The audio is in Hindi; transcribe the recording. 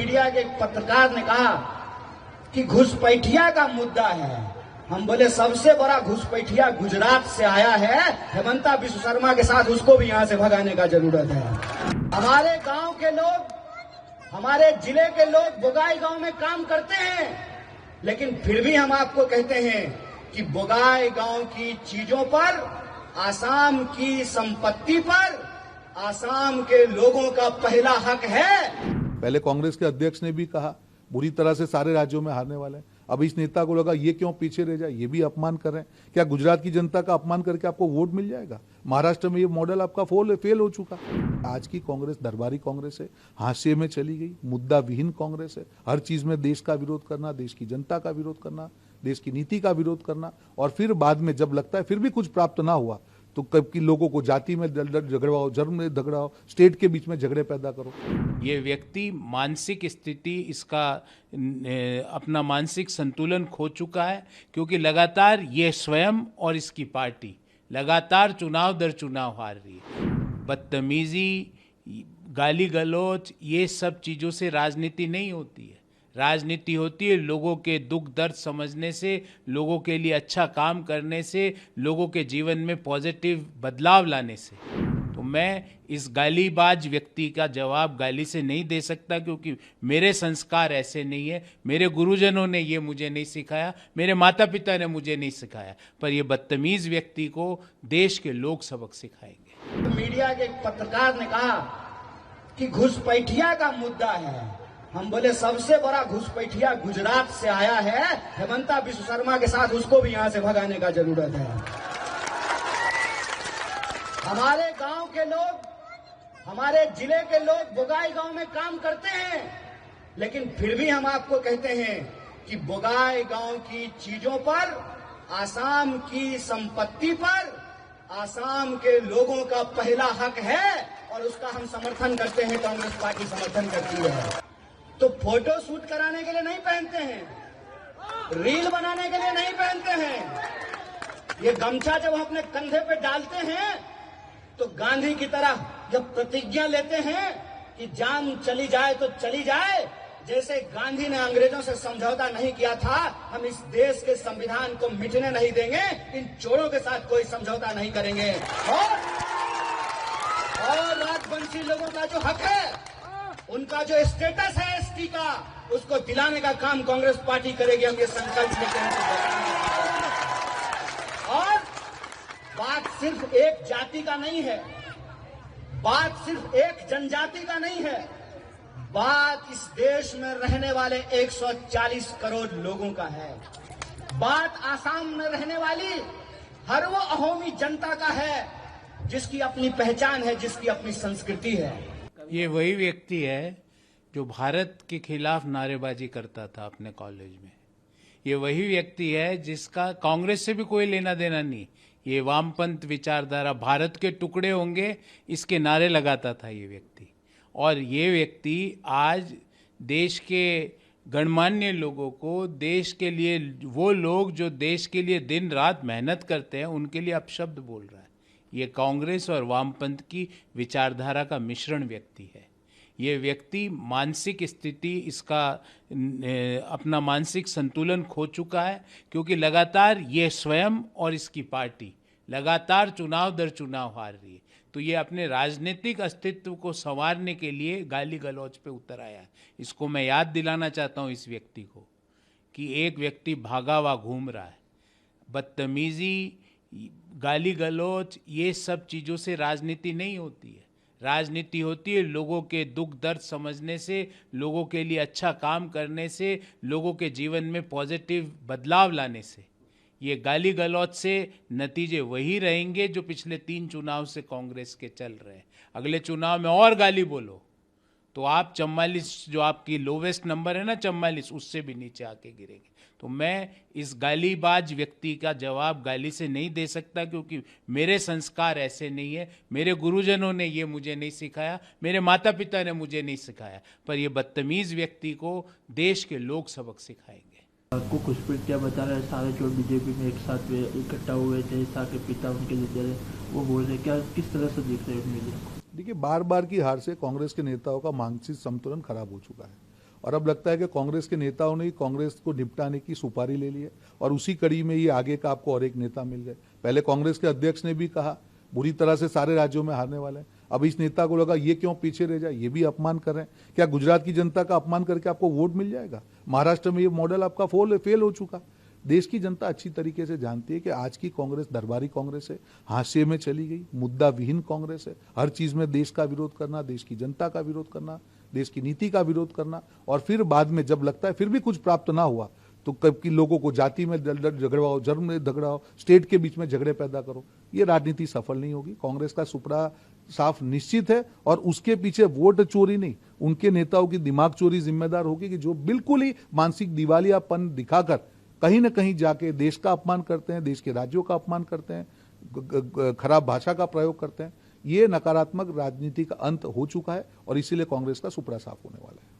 मीडिया के एक पत्रकार ने कहा कि घुसपैठिया का मुद्दा है। हम बोले सबसे बड़ा घुसपैठिया गुजरात से आया है, हेमंता बिस्व शर्मा के साथ उसको भी यहां से भगाने का जरूरत है। हमारे गांव के लोग, हमारे जिले के लोग बोगाई गांव में काम करते हैं, लेकिन फिर भी हम आपको कहते हैं कि बोगाई गांव की चीजों पर, आसाम की संपत्ति पर आसाम के लोगों का पहला हक है। पहले कांग्रेस के अध्यक्ष ने भी कहा बुरी तरह से सारे राज्यों में हारने वाले हैं। अब इस नेता को लगा ये क्यों पीछे रह जाए, ये भी अपमान कर रहे हैं। क्या गुजरात की जनता का अपमान करके आपको वोट मिल जाएगा? महाराष्ट्र में ये मॉडल आपका फेल हो चुका। आज की कांग्रेस दरबारी कांग्रेस है, हाशिए में चली गई, मुद्दा विहीन कांग्रेस है। हर चीज में देश का विरोध करना, देश की जनता का विरोध करना, देश की नीति का विरोध करना, और फिर बाद में जब लगता है फिर भी कुछ प्राप्त ना हुआ तो कब की लोगों को जाति में झगड़ाओ, धर्म में झगड़ाओ, स्टेट के बीच में झगड़े पैदा करो। ये व्यक्ति मानसिक स्थिति, इसका अपना मानसिक संतुलन खो चुका है, क्योंकि लगातार ये स्वयं और इसकी पार्टी लगातार चुनाव दर चुनाव हार रही है। बदतमीजी, गाली गलौज, ये सब चीज़ों से राजनीति नहीं होती है। राजनीति होती है लोगों के दुख दर्द समझने से, लोगों के लिए अच्छा काम करने से, लोगों के जीवन में पॉजिटिव बदलाव लाने से। तो मैं इस गालीबाज व्यक्ति का जवाब गाली से नहीं दे सकता, क्योंकि मेरे संस्कार ऐसे नहीं है, मेरे गुरुजनों ने ये मुझे नहीं सिखाया, मेरे माता पिता ने मुझे नहीं सिखाया, पर ये बदतमीज व्यक्ति को देश के लोग सबक सिखाएंगे। मीडिया के एक पत्रकार ने कहा कि घुसपैठिया का मुद्दा है। हम बोले सबसे बड़ा घुसपैठिया गुजरात से आया है, हेमंता बिस्व शर्मा के साथ उसको भी यहां से भगाने का जरूरत है। हमारे गांव के लोग, हमारे जिले के लोग बोगाई गांव में काम करते हैं, लेकिन फिर भी हम आपको कहते हैं कि बोगाई गांव की चीजों पर, आसाम की संपत्ति पर आसाम के लोगों का पहला हक है, और उसका हम समर्थन करते हैं, कांग्रेस पार्टी समर्थन करती है। तो फोटो शूट कराने के लिए नहीं पहनते हैं, रील बनाने के लिए नहीं पहनते हैं। ये गमछा जब हम अपने कंधे पे डालते हैं तो गांधी की तरह जब प्रतिज्ञा लेते हैं कि जान चली जाए तो चली जाए, जैसे गांधी ने अंग्रेजों से समझौता नहीं किया था, हम इस देश के संविधान को मिटने नहीं देंगे, इन चोरों के साथ कोई समझौता नहीं करेंगे। और राजवंशी लोगों का जो हक है, उनका जो स्टेटस है एसटी का, उसको दिलाने का काम कांग्रेस पार्टी करेगी। हम ये संकल्प लेते हैं। और बात सिर्फ एक जाति का नहीं है, बात सिर्फ एक जनजाति का नहीं है, बात इस देश में रहने वाले 140 करोड़ लोगों का है। बात आसाम में रहने वाली हर वो अहोमी जनता का है जिसकी अपनी पहचान है, जिसकी अपनी संस्कृति है। ये वही व्यक्ति है जो भारत के खिलाफ नारेबाजी करता था अपने कॉलेज में। ये वही व्यक्ति है जिसका कांग्रेस से भी कोई लेना देना नहीं। ये वामपंथ विचारधारा, भारत के टुकड़े होंगे, इसके नारे लगाता था ये व्यक्ति। और ये व्यक्ति आज देश के गणमान्य लोगों को, देश के लिए, वो लोग जो देश के लिए दिन रात मेहनत करते हैं, उनके लिए अपशब्द बोल रहा है। ये कांग्रेस और वामपंथ की विचारधारा का मिश्रण व्यक्ति है। ये व्यक्ति मानसिक स्थिति, इसका अपना मानसिक संतुलन खो चुका है, क्योंकि लगातार ये स्वयं और इसकी पार्टी लगातार चुनाव दर चुनाव हार रही है। तो ये अपने राजनीतिक अस्तित्व को संवारने के लिए गाली गलौज पे उतर आया है। इसको मैं याद दिलाना चाहता हूँ इस व्यक्ति को कि एक व्यक्ति भागा हुआ घूम रहा है। बदतमीजी, गाली गलौज, ये सब चीज़ों से राजनीति नहीं होती है। राजनीति होती है लोगों के दुख दर्द समझने से, लोगों के लिए अच्छा काम करने से, लोगों के जीवन में पॉजिटिव बदलाव लाने से। ये गाली गलौज से नतीजे वही रहेंगे जो पिछले 3 चुनाव से कांग्रेस के चल रहे हैं। अगले चुनाव में और गाली बोलो तो आप 44, जो आपकी लोवेस्ट नंबर है ना 44, उससे भी नीचे आके गिरेंगे। तो मैं इस गालीबाज व्यक्ति का जवाब गाली से नहीं दे सकता, क्योंकि मेरे संस्कार ऐसे नहीं है, मेरे गुरुजनों ने ये मुझे नहीं सिखाया, मेरे माता पिता ने मुझे नहीं सिखाया, पर ये बदतमीज व्यक्ति को देश के लोग सबक सिखाएंगे। आपको घुसपैठिया बता रहे सारे जो बीजेपी में एक साथ इकट्ठा हुए थे, के पिता उनके लीडर, वो बोल रहे, क्या किस तरह से देख रहे हैं मीडिया को? देखिए, बार बार की हार से कांग्रेस के नेताओं का मानसिक संतुलन खराब हो चुका है, और अब लगता है कि कांग्रेस के नेताओं ने कांग्रेस को निपटाने की सुपारी ले ली है और उसी कड़ी में ये आगे का आपको और एक नेता मिल गए। पहले कांग्रेस के अध्यक्ष ने भी कहा बुरी तरह से सारे राज्यों में हारने वाले हैं। अब इस नेता को लगा ये क्यों पीछे रह जाए, ये भी अपमान कर रहे हैं। क्या गुजरात की जनता का अपमान करके आपको वोट मिल जाएगा? महाराष्ट्र में ये मॉडल आपका फेल हो चुका। देश की जनता अच्छी तरीके से जानती है कि आज की कांग्रेस दरबारी कांग्रेस है, हाशिए में चली गई, मुद्दा विहीन कांग्रेस है। हर चीज में देश का विरोध करना, देश की जनता का विरोध करना, देश की नीति का विरोध करना, और फिर बाद में जब लगता है फिर भी कुछ प्राप्त ना हुआ तो कब की लोगों को जाति में झगड़ाओ, धर्म में झगड़ाओ, स्टेट के बीच में झगड़े पैदा करो। ये राजनीति सफल नहीं होगी। कांग्रेस का सुपड़ा साफ निश्चित है और उसके पीछे वोट चोरी नहीं, उनके नेताओं की दिमाग चोरी जिम्मेदार होगी कि जो बिल्कुल ही मानसिक दिवालियापन दिखाकर कहीं ना कहीं जाके देश का अपमान करते हैं, देश के राज्यों का अपमान करते हैं, खराब भाषा का प्रयोग करते हैं। ये नकारात्मक राजनीति का अंत हो चुका है और इसीलिए कांग्रेस का सुपड़ा साफ होने वाला है।